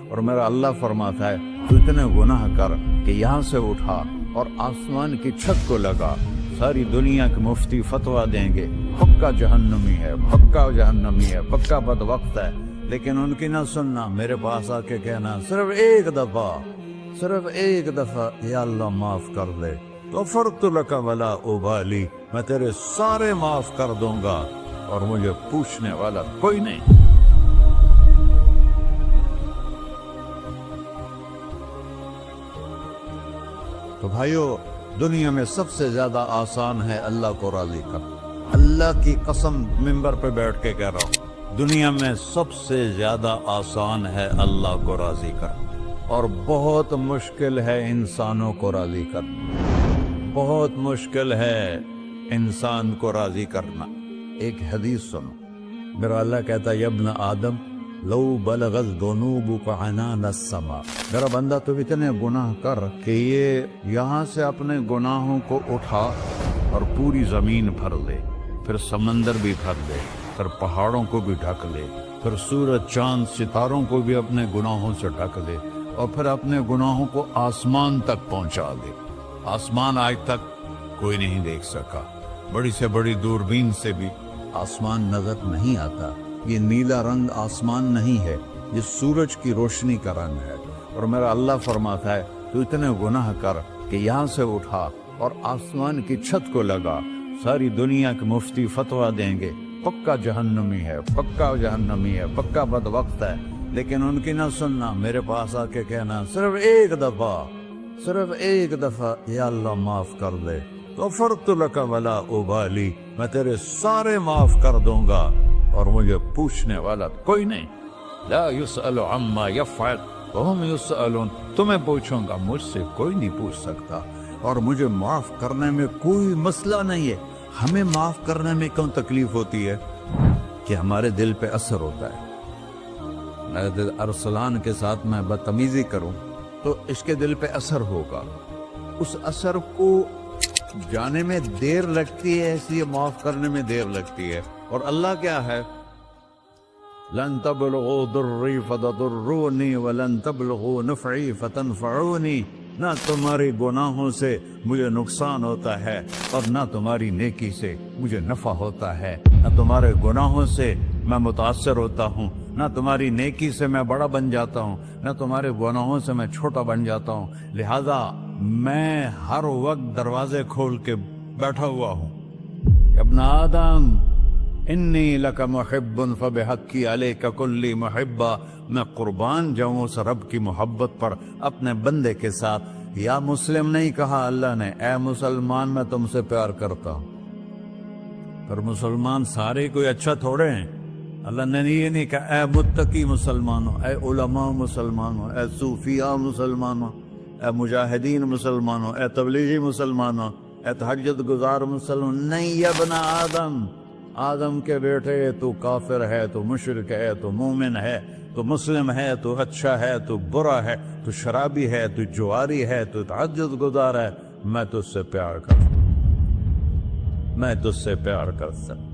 اور میرا اللہ فرماتا ہے تو اتنے گناہ کر کہ یہاں سے اٹھا اور آسمان کی چھت کو لگا، ساری دنیا کے مفتی فتویٰ دیں گے پکا جہنمی ہے، پکا جہنمی ہے، پکا بدبخت ہے، لیکن ان کی نہ سننا، میرے پاس آ کے کہنا صرف ایک دفعہ یا اللہ معاف کر دے، غفرت لک ولا ابالی، میں تیرے سارے معاف کر دوں گا اور مجھے پوچھنے والا کوئی نہیں۔ تو بھائیو، دنیا میں سب سے زیادہ آسان ہے اللہ کو راضی کرنا، اللہ کی قسم ممبر پہ بیٹھ کے کہہ رہا ہوں، دنیا میں سب سے زیادہ آسان ہے اللہ کو راضی کرنا، اور بہت مشکل ہے انسانوں کو راضی کرنا، بہت مشکل ہے انسان کو راضی کرنا۔ ایک حدیث سنو، میرا اللہ کہتا ہے ابن آدم لو بلغت ذنوبک عنان السماء، میرا بندہ تو اتنے گناہ کر کہ یہ یہاں سے اپنے گناہوں کو اٹھا اور پوری زمین بھر لے، پھر سمندر بھی بھر لے، پھر پہاڑوں کو بھی ڈھک لے، پھر سورج چاند ستاروں کو بھی اپنے گناہوں سے ڈھک لے، اور پھر اپنے گناہوں کو آسمان تک پہنچا دے۔ آسمان آج تک کوئی نہیں دیکھ سکا، بڑی سے بڑی دوربین سے بھی آسمان نظر نہیں آتا، یہ نیلا رنگ آسمان نہیں ہے، یہ سورج کی روشنی کا رنگ ہے۔ اور میرا اللہ فرماتا ہے تو اتنے گناہ کر کہ یہاں سے اٹھا اور آسمان کی چھت کو لگا، ساری دنیا کے مفتی فتویٰ دیں گے پکا جہنمی ہے، پکا جہنمی ہے، پکا بدبخت ہے، لیکن ان کی نہ سننا، میرے پاس آ کے کہنا صرف ایک دفعہ یا اللہ معاف کر دے، غفرت لک ولا ابالی، میں تیرے سارے معاف کر دوں گا اور مجھے پوچھنے والا کوئی نہیں۔ لا يسأل عما يفعل وهم يسألون، تمہیں پوچھوں گا، مجھ سے کوئی نہیں پوچھ سکتا، اور مجھے معاف کرنے میں کوئی مسئلہ نہیں ہے۔ ہمیں معاف کرنے میں کیوں تکلیف ہوتی ہے؟ کہ ہمارے دل پہ اثر ہوتا ہے۔ ارسلان کے ساتھ میں بدتمیزی کروں تو اس کے دل پہ اثر ہوگا، اس اثر کو جانے میں دیر لگتی ہے، اس لیے معاف کرنے میں دیر لگتی ہے۔ اور اللہ کیا ہے؟ لن تبلغوا ضري فتضروني ولن تبلغوا نفعي فتنفعوني، نہ تمہاری گناہوں سے مجھے نقصان ہوتا ہے اور نہ تمہاری نیکی سے مجھے نفع ہوتا ہے، نہ تمہارے گناہوں سے میں متاثر ہوتا ہوں، نہ تمہاری نیکی سے میں بڑا بن جاتا ہوں، نہ تمہارے گناہوں سے میں چھوٹا بن جاتا ہوں، لہذا میں ہر وقت دروازے کھول کے بیٹھا ہوا ہوں۔ ابن آدم انی لک محب فبحقی علیک کلی محبہ، میں قربان جاؤں اس رب کی محبت پر اپنے بندے کے ساتھ۔ یا مسلم نہیں کہا اللہ نے، اے مسلمان میں تم سے پیار کرتا ہوں۔ پر مسلمان سارے کوئی اچھا تھوڑے ہیں، اللہ نے یہ نہیں کہا اے متقی مسلمانوں، اے علماء مسلمانوں، اے صوفیاء مسلمانوں، اے مجاہدین مسلمانوں، اے تبلیغی مسلمانوں، اے تہجد گزار مسلمان، نہیں یا ابن آدم، آدم کے بیٹے، تو کافر ہے، تو مشرک ہے، تو مومن ہے، تو مسلم ہے، تو اچھا ہے، تو برا ہے، تو شرابی ہے، تو جواری ہے، تو تہجد گزار ہے، میں تجھ سے پیار کرتا ہوں، میں تجھ سے پیار کرتا ہوں۔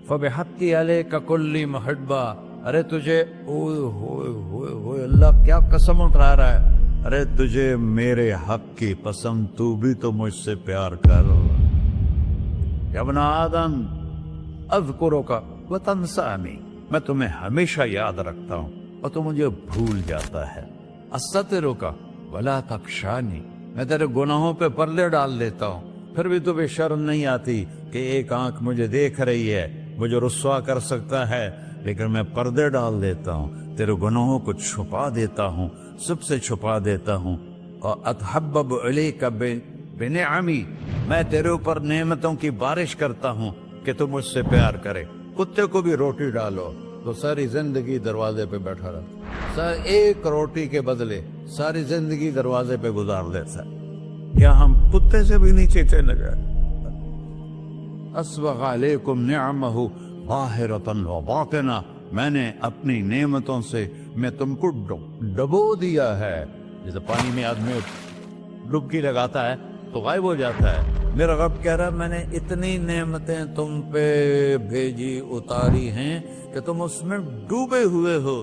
فبحقی علیک کلی محبہ، ارے تجھے اوئے ہوئے ہوئے ہوئے، اللہ کیا قسم اٹھا رہا ہے، ارے تجھے میرے حق کی قسم، تو بھی تو مجھ سے پیار کر۔ یا ابن آدم اذکرک وتنسانی، میں تمہیں ہمیشہ یاد رکھتا ہوں اور تو مجھے بھول جاتا ہے۔ استترک ولا تخشانی، میں تیرے گناہوں پہ پردے ڈال دیتا ہوں، پھر بھی تمہیں شرم نہیں آتی کہ ایک آنکھ مجھے دیکھ رہی ہے، مجھے رسوا کر سکتا ہے، لیکن میں پردے ڈال دیتا ہوں، تیرے گناہوں کو چھپا دیتا ہوں، سب سے چھپا دیتا ہوں۔ اور اتحبب الیک بنعمی، میں تیرے اوپر نعمتوں کی بارش کرتا ہوں کہ تم مجھ سے پیار کرے۔ کتے کو بھی روٹی ڈالو تو ساری زندگی دروازے پہ بیٹھا رہتا، ایک روٹی کے بدلے ساری زندگی دروازے پہ گزار دیتا ہے۔ کیا ہم کتے سے بھی نیچے چلے گئے؟ اسبغ علیکم نعمہ ظاہرۃ وباطنہ، میں نے اپنی نعمتوں سے میں تم کو ڈبو دیا ہے، جیسے پانی میں آدمی ڈبکی لگاتا ہے تو غائب ہو جاتا ہے۔ میرا رب کہہ رہا ہے میں نے اتنی نعمتیں تم پہ بھیجی، اتاری ہیں کہ تم اس میں ڈوبے ہوئے ہو،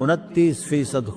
29%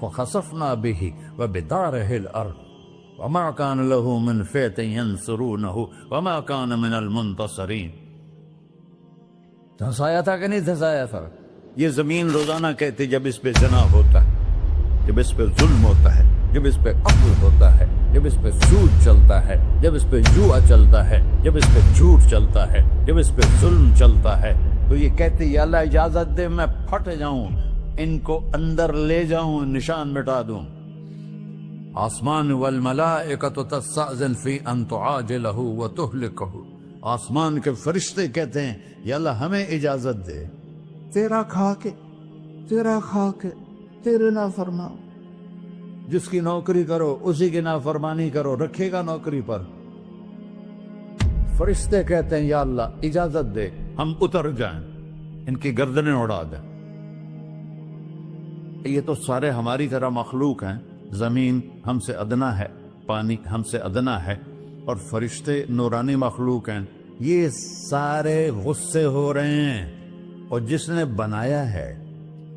فخسفنا به وبداره الأرض وما كان له من فئة ينصرونه وما كان من المنتصرين. دھسایا تھا کہ نہیں دھسایا تھا؟ یہ زمین روزانہ کہتی جب اس پہ زنا ہوتا ہے، جب اس پہ ظلم ہوتا ہے، جب اس پہ قتل ہوتا ہے، جب اس پہ سود چلتا ہے، جب اس پہ جوا چلتا ہے، جب اس پہ جھوٹ چلتا ہے، جب اس پہ ظلم چلتا ہے، تو یہ کہتے یا اللہ اجازت دے میں پھٹ جاؤں، ان کو اندر لے جاؤں، نشان مٹا دوں. آسمان والملائکۃ تستأذن فی ان تعاجلہ وتہلکہ. آسمان کے فرشتے کہتے ہیں یا اللہ ہمیں اجازت دے، تیرا کھا کے تیرے نافرمان، جس کی نوکری کرو اسی کی نافرمانی کرو، رکھے گا نوکری پر. فرشتے کہتے ہیں یا اللہ اجازت دے ہم اتر جائیں، ان کی گردنیں اڑا دیں. یہ تو سارے ہماری طرح مخلوق ہیں. زمین ہم سے ادنا ہے، پانی ہم سے ادنا ہے، اور فرشتے نورانی مخلوق ہیں. یہ سارے غصے ہو رہے ہیں. اور جس نے بنایا ہے،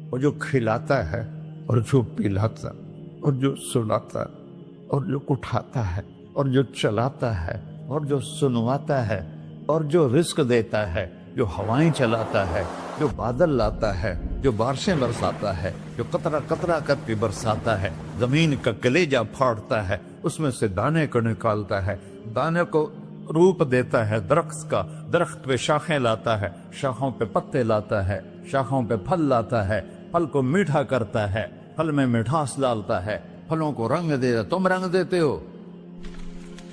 اور جو کھلاتا ہے، اور جو پلاتا، اور جو سلاتا، اور جو اٹھاتا ہے، اور جو چلاتا ہے، اور جو سنواتا ہے، اور جو رزق دیتا ہے، جو ہوائیں چلاتا ہے، جو بادل لاتا ہے، جو بارشیں برساتا ہے، جو قطرہ قطرہ کر کے برساتا ہے، زمین کا کلیجہ پھاڑتا ہے، اس میں سے دانے کو نکالتا ہے، دانے کو روپ دیتا ہے درخت کا، درخت پہ شاخیں لاتا ہے، شاخوں پہ پتے لاتا ہے، شاخوں پہ پھل لاتا ہے، پھل کو میٹھا کرتا ہے، پھل میں مٹھاس ڈالتا ہے، پھلوں کو رنگ دیتا. تم رنگ دیتے ہو،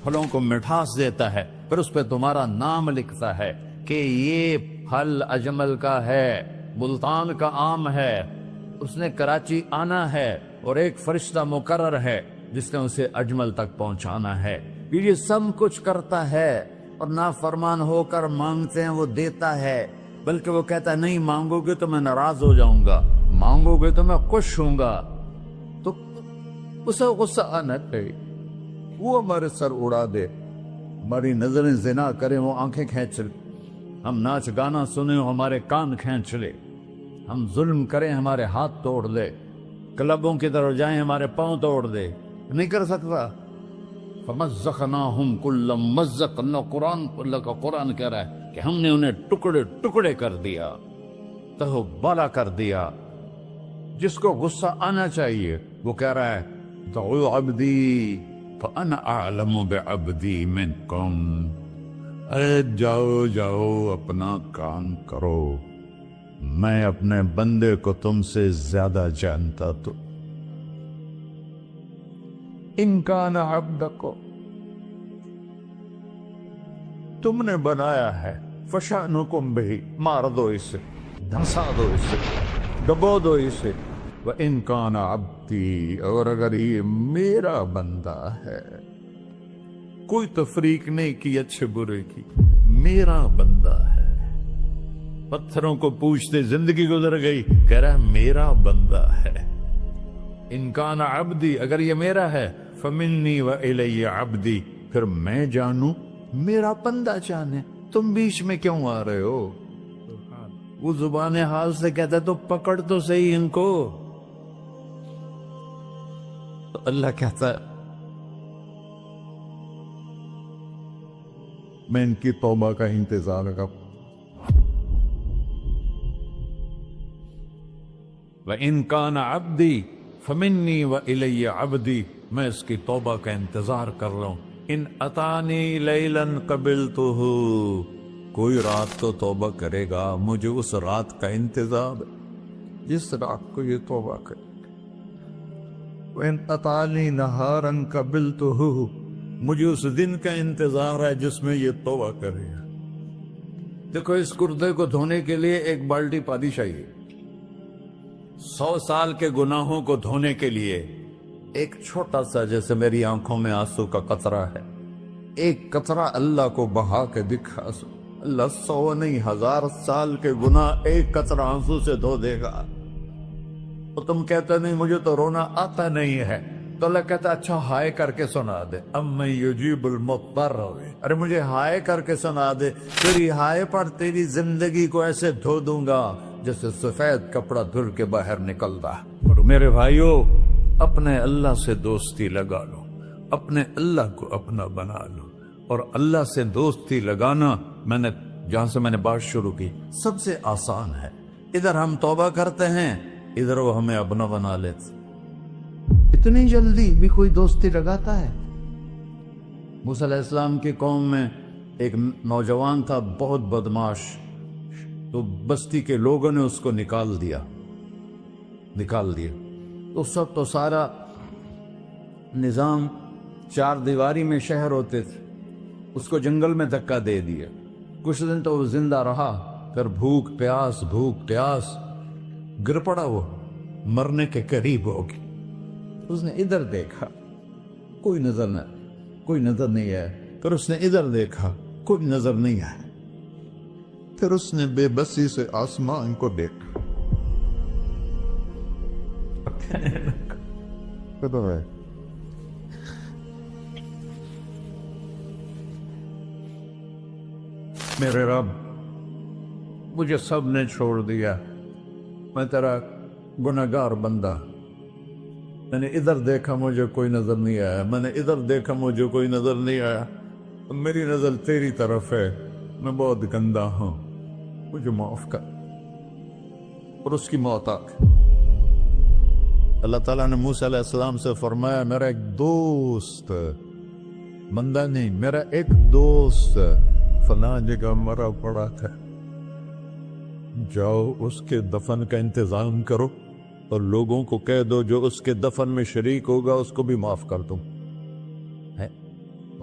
پھلوں کو مٹھاس دیتا ہے، پھر اس پہ تمہارا نام لکھتا ہے کہ یہ پھل اجمل کا ہے، ملتان کا آم ہے، اس نے کراچی آنا ہے، اور ایک فرشتہ مقرر ہے جس نے اسے اجمل تک پہنچانا ہے. یہ سب کچھ کرتا ہے، اور نافرمان ہو کر مانگتے ہیں وہ دیتا ہے، بلکہ وہ کہتا ہے نہیں مانگو گے تو میں ناراض ہو جاؤں گا، مانگو گے تو میں خوش ہوں گا. تو اسے غصہ آنا چاہیے، وہ ہمارے سر اڑا دے، ہماری نظریں زنا کریں وہ آنکھیں کھینچ لے، ہم ناچ گانا سنیں ہمارے کان کھینچ لے، ہم ظلم کریں ہمارے ہاتھ توڑ دے، کلبوں کی طرف جائیں ہمارے پاؤں توڑ دے. نہیں کر سکتا. فَمَزَّقْنَاهُمْ كُلَّ مُمَزَّقٍ. اللہ کا قرآن کہہ رہا ہے کہ ہم نے انہیں ٹکڑے ٹکڑے کر دیا، تہو بالا کر دیا. جس کو غصہ آنا چاہیے وہ کہہ رہا ہے دعوا عبدی فَأَنَا أَعْلَمُ بِعَبْدِي مِنْكُمْ. ارے جاؤ جاؤ اپنا کام کرو، میں اپنے بندے کو تم سے زیادہ جانتا. تو ان کان عبدکو، تم نے بنایا ہے، فشانکم بہی، مار دو اسے، دھنسا دو اسے، ڈبو دو اسے. وَإِن كَانَ عَبْدِي، اور اگر یہ میرا بندہ ہے، کوئی تفریق نہیں کی اچھے برے کی، میرا بندہ ہے. پتھروں کو پوچھتے زندگی گزر گئی، کہہ رہا ہے میرا بندہ ہے. ان کان عبدی، اگر یہ میرا ہے، فمنی وإلی عبدی، پھر میں جانوں میرا بندہ جانے. تم بیچ میں کیوں آ رہے ہو؟ وہ زبان حال سے کہتا تو پکڑ تو صحیح ان کو. تو اللہ کہتا ہے میں ان کی توبہ کا انتظار کروں. وَإِن كَانَ عَبْدِي فَمِنِّي وَإِلَيَّ عَبْدِي، میں اس کی توبہ کا انتظار کر رہا ہوں. ان اتانی لیلاً قبلتہ، کوئی رات تو توبہ کرے گا، مجھے اس رات کا انتظار ہے جس رات کو یہ توبہ کرے. وَإِنْ أَتَانِي نَهَارًا قَبِلْتُهُ، مجھے اس دن کا انتظار ہے جس میں یہ توبہ کرے گا. دیکھو اس کردے کو دھونے کے لیے ایک بالٹی پانی چاہیے. 100 سال کے گناہوں کو دھونے کے لیے ایک چھوٹا سا، جیسے میری آنکھوں میں آنسو کا قطرہ ہے، ایک قطرہ اللہ کو بہا کے دکھا. اللہ 100 نہیں 1000 سال کے گناہ ایک قطرہ آنسو سے دھو دے گا. تو تم کہتے نہیں مجھے تو رونا آتا نہیں ہے، تو اللہ کہتا اچھا ہائے کر کے سنا دے. اَمَّن يُجِيبُ الْمُضْطَرَّ، ارے مجھے ہائے کر کے سنا دے، تیری ہائے پر تیری زندگی کو ایسے دھو دوں گا جیسے سفید کپڑا دھل کے باہر نکلتا. اور میرے بھائیو، اپنے اللہ سے دوستی لگا لو، اپنے اللہ کو اپنا بنا لو. اور اللہ سے دوستی لگانا جہاں سے میں نے بات شروع کی سب سے آسان ہے. ادھر ہم توبہ کرتے ہیں، ادھر وہ ہمیں اپنا بنا لیتے. اتنی جلدی بھی کوئی دوستی لگاتا ہے؟ موسیٰ علیہ السلام کی قوم میں ایک نوجوان تھا بہت بدماش، تو بستی کے لوگوں نے اس کو نکال دیا. تو سب تو سارا نظام 4 دیواری میں شہر ہوتے تھے، اس کو جنگل میں دھکا دے دیا. کچھ دن تو وہ زندہ رہا، پھر بھوک پیاس گر پڑا، وہ مرنے کے قریب ہو گیا. اس نے ادھر دیکھا، کوئی نظر نہیں آیا. پھر اس نے ادھر دیکھا، کوئی نظر نہیں آیا. پھر اس نے بے بسی سے آسمان کو دیکھا. میرے رب، مجھے سب نے چھوڑ دیا، میں تیرا گناہگار بندہ. میں نے ادھر دیکھا، مجھے کوئی نظر نہیں آیا. میں نے ادھر دیکھا، مجھے کوئی نظر نہیں آیا. میری نظر تیری طرف ہے، میں بہت گندا ہوں، مجھے معاف کر. اور اس کی موت آ گئی. اللہ تعالیٰ نے موسیٰ علیہ السلام سے فرمایا، میرا ایک دوست، بندہ نہیں، میرا ایک دوست فلاں جگہ مرا پڑا تھا، جاؤ اس کے دفن کا انتظام کرو اور لوگوں کو کہہ دو جو اس کے دفن میں شریک ہوگا اس کو بھی معاف کر دوں.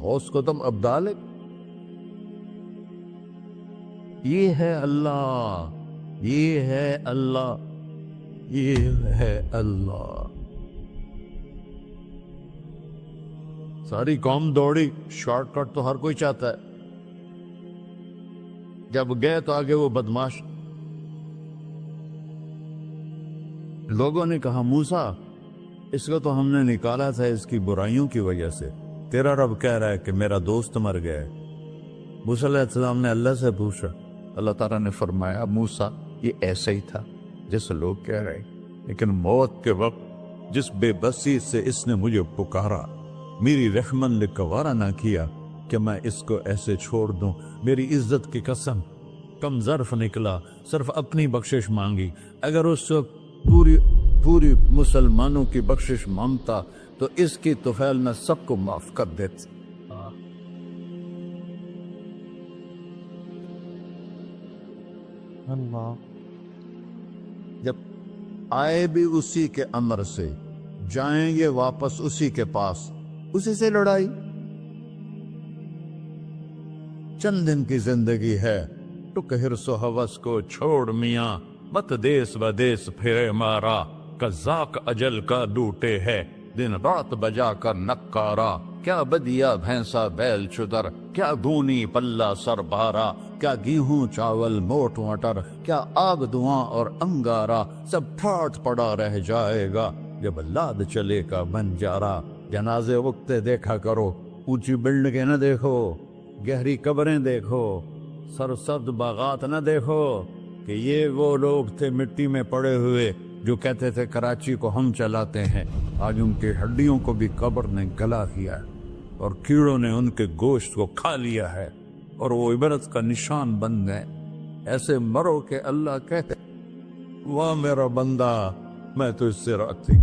اس کو تم اب ڈالے. یہ ہے اللہ، یہ ہے اللہ، یہ ہے اللہ. ساری قوم دوڑی، شارٹ کٹ تو ہر کوئی چاہتا ہے. جب گئے تو آگے وہ بدماش. لوگوں نے کہا، موسیٰ اس کو تو ہم نے نکالا تھا اس کی برائیوں کی وجہ سے، تیرا رب کہہ رہا ہے کہ میرا دوست مر گیا ہے. موسیٰ علیہ السلام نے اللہ سے پوچھا. اللہ تعالیٰ نے فرمایا، موسیٰ یہ ایسا ہی تھا جیسے لوگ کہہ رہے، لیکن موت کے وقت جس بے بسی سے اس نے مجھے پکارا، میری رحمت نے گوارا نہ کیا کہ میں اس کو ایسے چھوڑ دوں. میری عزت کی قسم، کم ظرف نکلا، صرف اپنی بخشش مانگی. اگر اس وقت پوری مسلمانوں کی بخشش مانگتا تو اس کی طفیل میں سب کو معاف کر دیتے. اللہ جب آئے بھی اسی کے امر سے، جائیں گے واپس اسی کے پاس، اسی سے لڑائی. چند دن کی زندگی ہے، ٹک حرص و ہوس کو چھوڑ میاں، مت دیس بدیس پھرے مارا. قزاق اجل کا ڈوٹے ہے، دن رات بجا کر نکارا. کیا بدیا بھینسا بیل چدر، کیا گونی پلہ سر بارا. کیا گیہوں چاول موٹ مٹر، کیا آگ دھواں اور انگارا. سب ٹھاٹ پڑا رہ جائے گا جب لاد چلے کا بنجارا. جنازے وقتے دیکھا کرو، اونچی بلڈنگیں نہ دیکھو، گہری قبریں دیکھو، سرسبز باغات نہ دیکھو کہ یہ وہ لوگ تھے مٹی میں پڑے ہوئے جو کہتے تھے کراچی کو ہم چلاتے ہیں. آج ان کی ہڈیوں کو بھی قبر نے گلا کیا اور کیڑوں نے ان کے گوشت کو کھا لیا ہے اور وہ عبرت کا نشان بن گئے. ایسے مرو کہ اللہ کہتے، واہ میرا بندہ میں تو اس سے راضی.